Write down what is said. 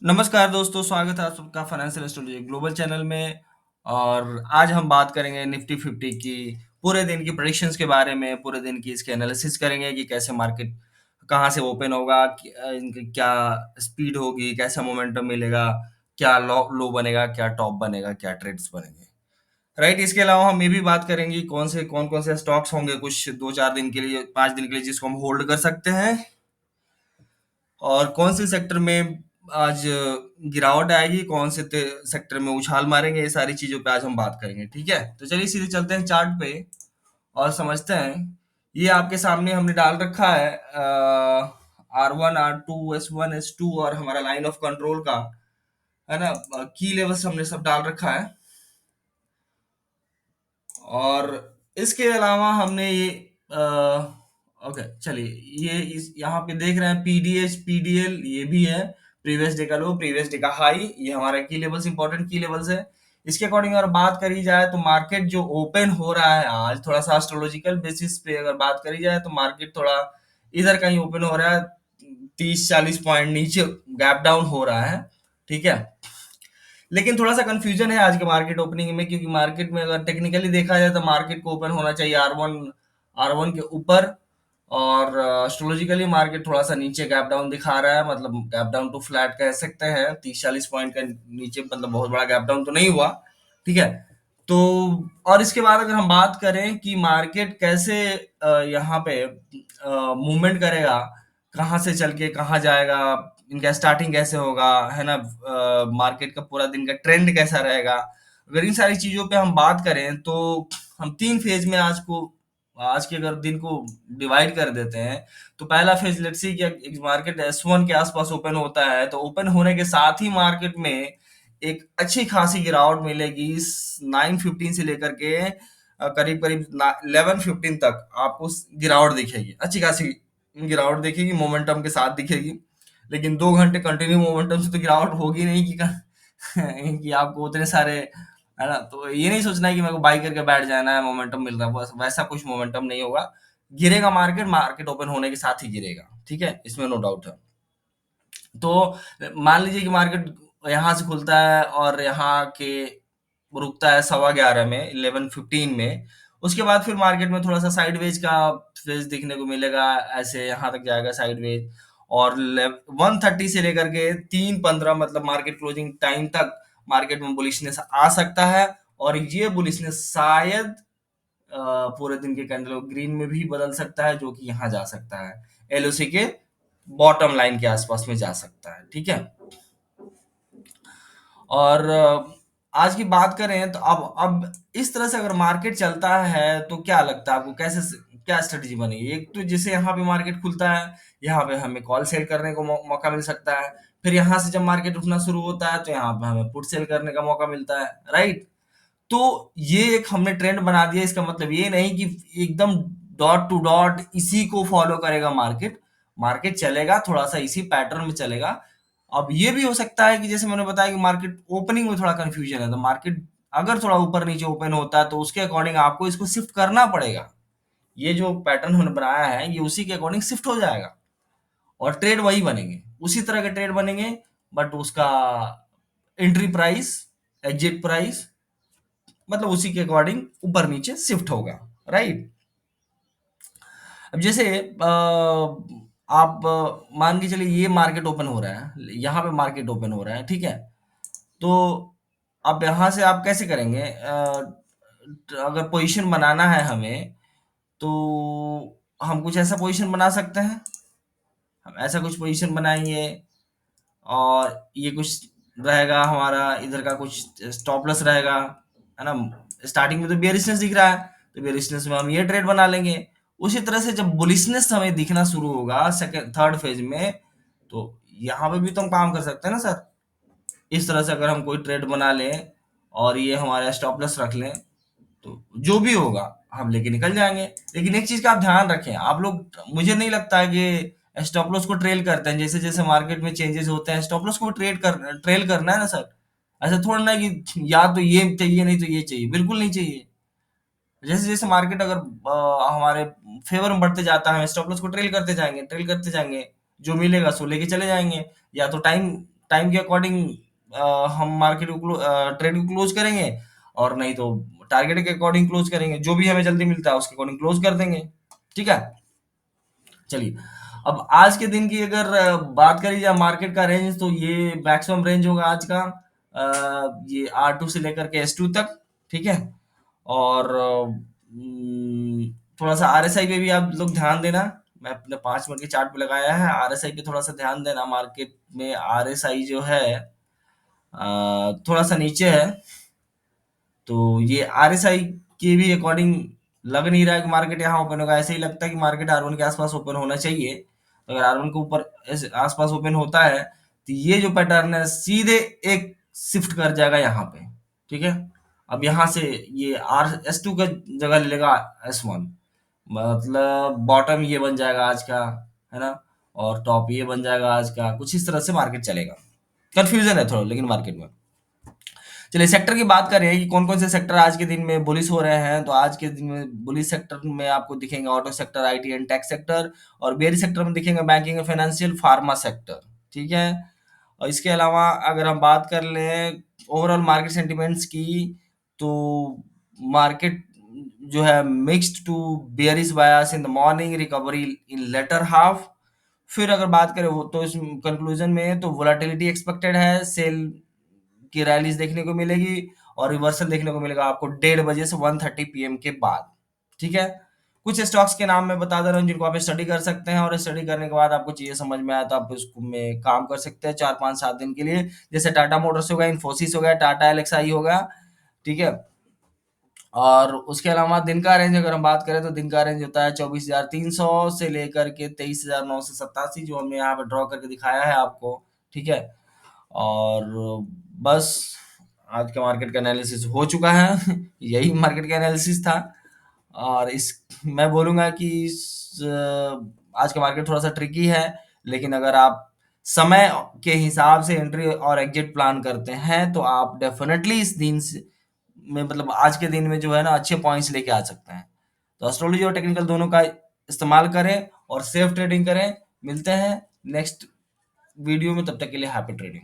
नमस्कार दोस्तों, स्वागत है आप सबका फाइनेंशियल एस्ट्रोलॉजी ग्लोबल चैनल में। और आज हम बात करेंगे निफ्टी 50 की पूरे दिन की प्रेडिक्शंस के बारे में। पूरे दिन की इसके एनालिसिस करेंगे कि कैसे मार्केट कहाँ से ओपन होगा, इनकी क्या स्पीड होगी, कैसा मोमेंटम मिलेगा, क्या लो लो बनेगा, क्या टॉप बनेगा, क्या ट्रेड्स बनेंगे। राइट, इसके अलावा हम ये भी बात करेंगे कि कौन कौन से स्टॉक्स होंगे कुछ 2-4 दिन के लिए, 5 दिन के लिए, जिसको हम होल्ड कर सकते हैं, और कौन से सेक्टर में आज गिरावट आएगी, कौन से सेक्टर में उछाल मारेंगे। ये सारी चीजों पे आज हम बात करेंगे। ठीक है, तो चलिए सीधे चलते हैं चार्ट पे और समझते हैं। ये आपके सामने हमने डाल रखा है R1 R2 S1 S2 और हमारा लाइन ऑफ कंट्रोल का, है ना। की लेवल्स हमने सब डाल रखा है। और इसके अलावा हमने ये ओके चलिए, ये इस यहाँ पे देख रहे हैं पीडीएच पीडीएल, ये भी है प्रीवियस डे का लो, प्रीवियस डे का हाई। ये हमारा की लेवल्स, इंपॉर्टेंट की लेवल्स है। इसके अकॉर्डिंग अगर बात करी जाए तो मार्केट जो ओपन हो रहा है आज, थोड़ा सा एस्ट्रोलॉजिकल बेसिस पे अगर बात करी जाए तो मार्केट थोड़ा इधर कहीं ओपन हो रहा है, 30-40 पॉइंट नीचे गैप डाउन हो रहा है। ठीक है, लेकिन थोड़ा-सा कन्फ्यूजन है आज के मार्केट ओपनिंग में, क्योंकि मार्केट में अगर टेक्निकली देखा जाए तो मार्केट को ओपन होना चाहिए R1 के ऊपर। और एस्ट्रोलॉजिकली मार्केट थोड़ा-सा नीचे गैप डाउन दिखा रहा है, मतलब गैप डाउन टू फ्लैट कह सकते हैं। 30-40 पॉइंट का नीचे, मतलब बहुत बड़ा गैप डाउन तो नहीं हुआ। ठीक है, तो और इसके बाद अगर हम बात करें कि मार्केट कैसे यहाँ पे मूवमेंट करेगा, कहाँ से चल के कहाँ जाएगा, इनका स्टार्टिंग कैसे होगा, है ना, मार्केट का पूरा दिन का ट्रेंड कैसा रहेगा। अगर इन सारी चीजों पे हम बात करें तो हम 3 फेज में आज के अगर दिन को डिवाइड कर देते हैं, तो पहला फेज लेट्स सी कि मार्केट S1 के आसपास ओपन होता है, तो ओपन होने के साथ ही मार्केट में एक अच्छी खासी गिरावट मिलेगी। 9:15 से लेकर के करीब करीब 11:15 तक आपको गिरावट दिखेगी, अच्छी खासी गिरावट दिखेगी, मोमेंटम के साथ दिखेगी। लेकिन 2 घंटे कंटिन्यू मोमेंटम से तो गिरावट होगी नहीं कि कि आपको उतने सारे, है ना। तो ये नहीं सोचना है कि मेरे को बाई करके बैठ जाना है, मोमेंटम मिल रहा है, बस वैसा कुछ मोमेंटम नहीं होगा। गिरेगा मार्केट, मार्केट ओपन होने के साथ ही गिरेगा। ठीक है, इसमें नो डाउट है। तो मान लीजिए कि मार्केट यहाँ से खुलता है और यहाँ के रुकता है 11:15 में, 11:15 में। उसके बाद फिर मार्केट में थोड़ा सा साइडवेज का फेज देखने को मिलेगा, ऐसे यहाँ तक जाएगा साइडवेज। और 1:30 से लेकर के 3:15, मतलब मार्केट क्लोजिंग टाइम तक मार्केट में बुलिशनेस आ सकता है। और ये बुलिशनेस शायद पूरे दिन के कैंडल ग्रीन में भी बदल सकता है, जो कि यहाँ जा सकता है, एलओसी के बॉटम लाइन के आसपास में जा सकता है। ठीक है, और आज की बात करें तो अब इस तरह से अगर मार्केट चलता है तो क्या लगता है आपको, क्या स्ट्रेटजी बनेगी। एक तो जैसे यहाँ पे मार्केट खुलता है, यहाँ पे हमें कॉल सेल करने को मौका मिल सकता है। फिर यहाँ से जब मार्केट उठना शुरू होता है तो यहाँ पे हमें पुट सेल करने का मौका मिलता है। राइट, तो ये एक हमने ट्रेंड बना दिया। इसका मतलब ये नहीं कि एकदम डॉट टू डॉट इसी को फॉलो करेगा मार्केट। मार्केट चलेगा थोड़ा सा इसी पैटर्न में चलेगा। अब ये भी हो सकता है कि जैसे मैंने बताया कि मार्केट ओपनिंग में थोड़ा कंफ्यूजन है, तो मार्केट अगर थोड़ा ऊपर नीचे ओपन होता है तो उसके अकॉर्डिंग आपको इसको शिफ्ट करना पड़ेगा। ये जो पैटर्न हमने बनाया है ये उसी के अकॉर्डिंग शिफ्ट हो जाएगा, और ट्रेड वही बनेंगे, उसी तरह के ट्रेड बनेंगे। बट उसका एंट्री प्राइस, एग्जिट प्राइस, मतलब उसी के अकॉर्डिंग ऊपर नीचे शिफ्ट होगा। राइट, अब जैसे आप मान के चलिए ये मार्केट ओपन हो रहा है, यहाँ पे मार्केट ओपन हो रहा है। ठीक है, तो अब यहाँ से आप कैसे करेंगे, अगर पोजीशन बनाना है हमें तो हम कुछ ऐसा पोजीशन बना सकते हैं। हम ऐसा कुछ पोजीशन बनाएंगे और ये कुछ रहेगा हमारा, इधर का कुछ स्टॉप लॉस रहेगा, है ना। स्टार्टिंग में तो बेयरिशनेस दिख रहा है, तो बेयरिशनेस में हम ये ट्रेड बना लेंगे। उसी तरह से जब बुलिशनेस हमें दिखना शुरू होगा सेकंड थर्ड फेज में, तो यहाँ पे भी तो हम काम कर सकते हैं ना सर। इस तरह से अगर हम कोई ट्रेड बना लें और ये हमारा स्टॉप लॉस रख लें, तो जो भी होगा हम लेके निकल जाएंगे। लेकिन एक चीज का आप ध्यान रखें, आप लोग, मुझे नहीं लगता है कि स्टॉप लॉस को ट्रेल करते हैं। जैसे जैसे मार्केट में चेंजेस होते हैं, स्टॉप लॉस को ट्रेल करना है ना सर। ऐसा थोड़ा ना कि या तो ये चाहिए नहीं तो ये चाहिए, बिल्कुल नहीं चाहिए। जैसे जैसे मार्केट अगर हमारे फेवर में बढ़ते जाता है, हम स्टॉप लॉस को ट्रेल करते जाएंगे, जो मिलेगा सो लेके चले जाएंगे। या तो टाइम टाइम के अकॉर्डिंग हम मार्केट को ट्रेड को क्लोज करेंगे, और नहीं तो टारगेट के अकॉर्डिंग क्लोज करेंगे, जो भी हमें जल्दी मिलता है उसके अकॉर्डिंग क्लोज कर देंगे। ठीक है, चलिए। अब आज के दिन की अगर बात करी जाए मार्केट का रेंज, तो ये मैक्सिमम रेंज होगा आज का, ये R2 से लेकर के S2 तक। ठीक है, और थोड़ा सा RSI पे भी आप लोग ध्यान देना। मैं अपने 5 मिनट के चार्ट पे लगाया है, RSI पे थोड़ा सा ध्यान देना। मार्केट में RSI जो है थोड़ा सा नीचे है, तो ये RSI के भी अकॉर्डिंग लग नहीं रहा है कि मार्केट यहाँ ओपन होगा। ऐसे ही लगता है कि मार्केट R1 के आसपास ओपन होना चाहिए। अगर R1 के ऊपर आसपास ओपन होता है, तो ये जो पैटर्न है सीधे एक शिफ्ट कर जाएगा यहाँ पे। ठीक है, अब यहाँ से ये S2 का जगह ले लेगा S1, मतलब बॉटम ये बन जाएगा आज का, है ना, और टॉप ये बन जाएगा आज का। कुछ इस तरह से मार्केट चलेगा। कंफ्यूजन है थोड़ा लेकिन मार्केट में। चलिए, सेक्टर की बात करें कि कौन-कौन से सेक्टर आज के दिन में बुलिश हो रहे हैं, तो आज के दिन में बुलिश सेक्टर में आपको दिखेंगे auto sector, IT and tech sector, और बेयरिश सेक्टर में दिखेंगे banking and financial, pharma sector. ठीक है, और इसके अलावा अगर हम बात कर लें ओवरऑल मार्केट सेंटिमेंट्स की, तो मार्केट जो है mixed to bearish bias in the morning, recovery in later half. फिर अगर बात करें वो, तो इस कंक्लूजन में तो वोलेटिलिटी एक्सपेक्टेड है, सेल की रैलीज देखने को मिलेगी, और रिवर्सल देखने को मिलेगा आपको 1:30 से 1:30 पीएम के बाद। ठीक है, कुछ स्टॉक्स के नाम मैं बता दे रहा हूँ जिनको आप स्टडी कर सकते हैं, और स्टडी करने के बाद आपको चीजें समझ में आया तो आप उसको में काम कर सकते हैं 4 5 7 दिन के लिए। जैसे टाटा मोटर्स हो गया, इन्फोसिस हो गया, टाटा एलेक्साई हो गया। ठीक है, और उसके अलावा दिन का रेंज अगर हम बात करें, तो दिन का रेंज होता है 24,300 से लेकर के 23,987, जो हमने यहाँ पे ड्रॉ करके दिखाया है आपको। ठीक है, और बस आज का मार्केट का एनालिसिस हो चुका है। यही मार्केट का एनालिसिस था। और इस मैं बोलूँगा कि आज का मार्केट थोड़ा सा ट्रिकी है, लेकिन अगर आप समय के हिसाब से एंट्री और एग्जिट प्लान करते हैं, तो आप डेफिनेटली इस दिन से में, मतलब आज के दिन में जो है ना, अच्छे पॉइंट्स लेके आ सकते हैं। तो एस्ट्रोलॉजी और टेक्निकल दोनों का इस्तेमाल करें और सेफ ट्रेडिंग करें। मिलते हैं नेक्स्ट वीडियो में, तब तक के लिए हैप्पी ट्रेडिंग।